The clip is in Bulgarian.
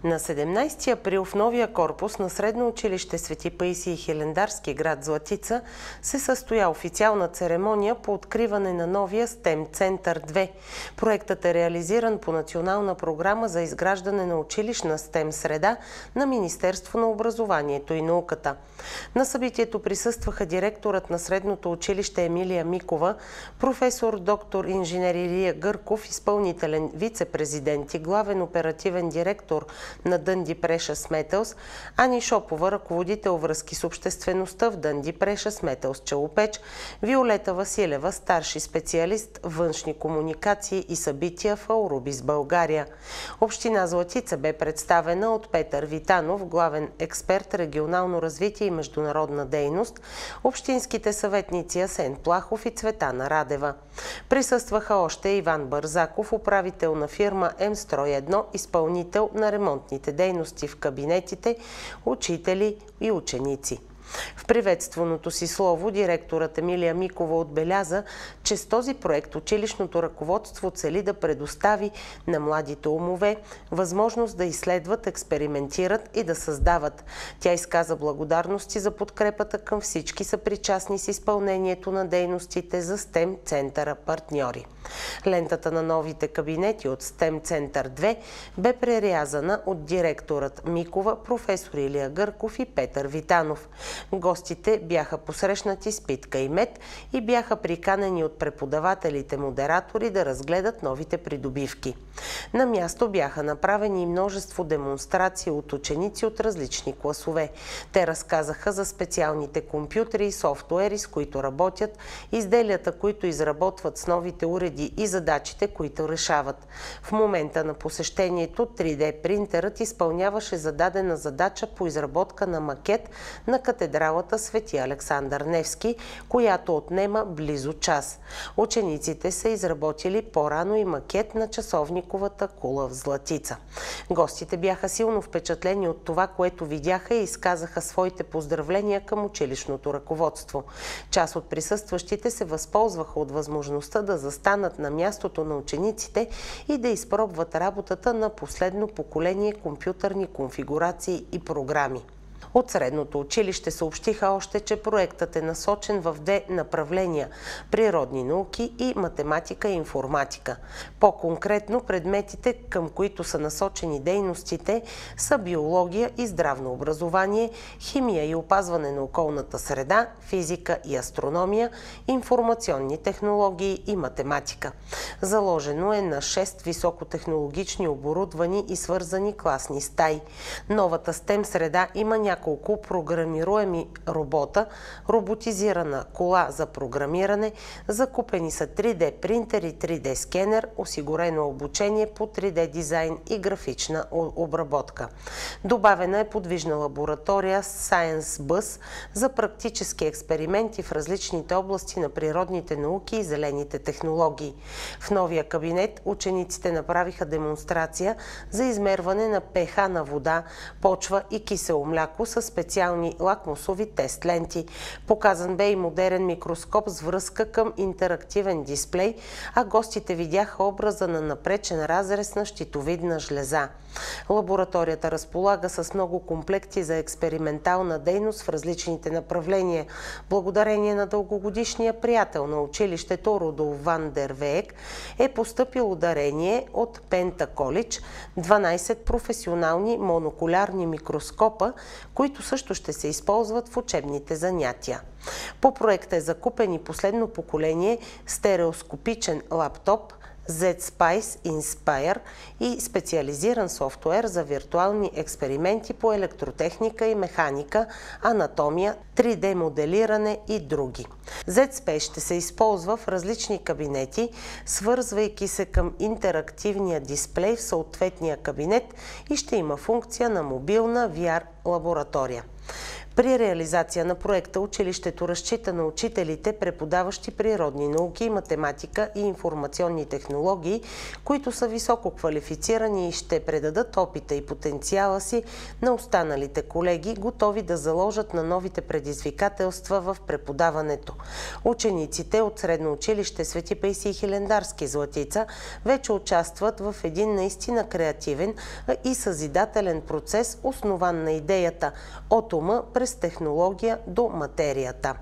На 17 април в новия корпус на Средно училище Свети Паисий Хилендарски, град Златица, се състоя официална церемония по откриване на новия STEM Център 2. Проектът е реализиран по национална програма за изграждане на училищна STEM среда на Министерство на образованието и науката. На събитието присъстваха директорът на Средното училище Емилия Микова, професор доктор инженер Илия Гърков, изпълнителен вице-президент и главен оперативен директор на Dundee Precious Metals, Ани Шопова, ръководител връзки с обществеността в Dundee Precious Metals Челопеч, Виолета Василева, старши специалист външни комуникации и събития в Аурубис, България. Община Златица бе представена от Петър Витанов, главен експерт регионално развитие и международна дейност, общинските съветници Асен Плахов и Цветана Радева. Присъстваха още Иван Бързаков, управител на фирма М-строй-1, изпълнител на ремонтните дейности в кабинетите, учители и ученици. В приветственото си слово директорът Емилия Микова отбеляза, че с този проект училищното ръководство цели да предостави на младите умове възможност да изследват, експериментират и да създават. Тя изказа благодарности за подкрепата към всички съпричастни с изпълнението на дейностите за STEM центъра партньори. Лентата на новите кабинети от STEM Център 2 бе прерязана от директорът Микова, професор Илия Гърков и Петър Витанов. Гостите бяха посрещнати с питка и мед и бяха приканени от преподавателите-модератори да разгледат новите придобивки. На място бяха направени и множество демонстрации от ученици от различни класове. Те разказаха за специалните компютри и софтуери, с които работят, изделията, които изработват с новите уреди и задачите, които решават. В момента на посещението 3D принтерът изпълняваше зададена задача по изработка на макет на катедралата Свети Александър Невски, която отнема близо час. Учениците са изработили по-рано и макет на часовниковата кула в Златица. Гостите бяха силно впечатлени от това, което видяха и изказаха своите поздравления към училищното ръководство. Част от присъстващите се възползваха от възможността да застанат на мястото на учениците и да изпробват работата на последно поколение компютърни конфигурации и програми. От Средното училище съобщиха още, че проектът е насочен в две направления – природни науки и математика и информатика. По-конкретно, предметите, към които са насочени дейностите, са биология и здравно образование, химия и опазване на околната среда, физика и астрономия, информационни технологии и математика. Заложено е на 6 високотехнологични оборудвани и свързани класни стаи. Новата STEM среда има няколко програмируеми робота, роботизирана кола за програмиране, закупени са 3D принтер и 3D скенер, осигурено обучение по 3D дизайн и графична обработка. Добавена е подвижна лаборатория Science Bus за практически експерименти в различните области на природните науки и зелените технологии. В новия кабинет учениците направиха демонстрация за измерване на pH на вода, почва и кисело мляко с специални лакмусови тест ленти. Показан бе и модерен микроскоп с връзка към интерактивен дисплей, а гостите видяха образа на напречен разрез на щитовидна жлеза. Лабораторията разполага с много комплекти за експериментална дейност в различните направления. Благодарение на дългогодишния приятел на училището Рудолф Ван дер Веек е постъпило дарение от Пента Колидж 12 професионални монокулярни микроскопа, които също ще се използват в учебните занятия. По проекта е закупен и последно поколение стереоскопичен лаптоп Z-Spice Inspire и специализиран софтуер за виртуални експерименти по електротехника и механика, анатомия, 3D моделиране и други. Z-Space ще се използва в различни кабинети, свързвайки се към интерактивния дисплей в съответния кабинет и ще има функция на мобилна VR лаборатория. При реализация на проекта училището разчита на учителите, преподаващи природни науки, математика и информационни технологии, които са високо квалифицирани и ще предадат опита и потенциала си на останалите колеги, готови да заложат на новите предизвикателства в преподаването. Учениците от Средно училище Свети Паисий Хилендарски Златица вече участват в един наистина креативен и съзидателен процес, основан на идеята от ума през технология до материята.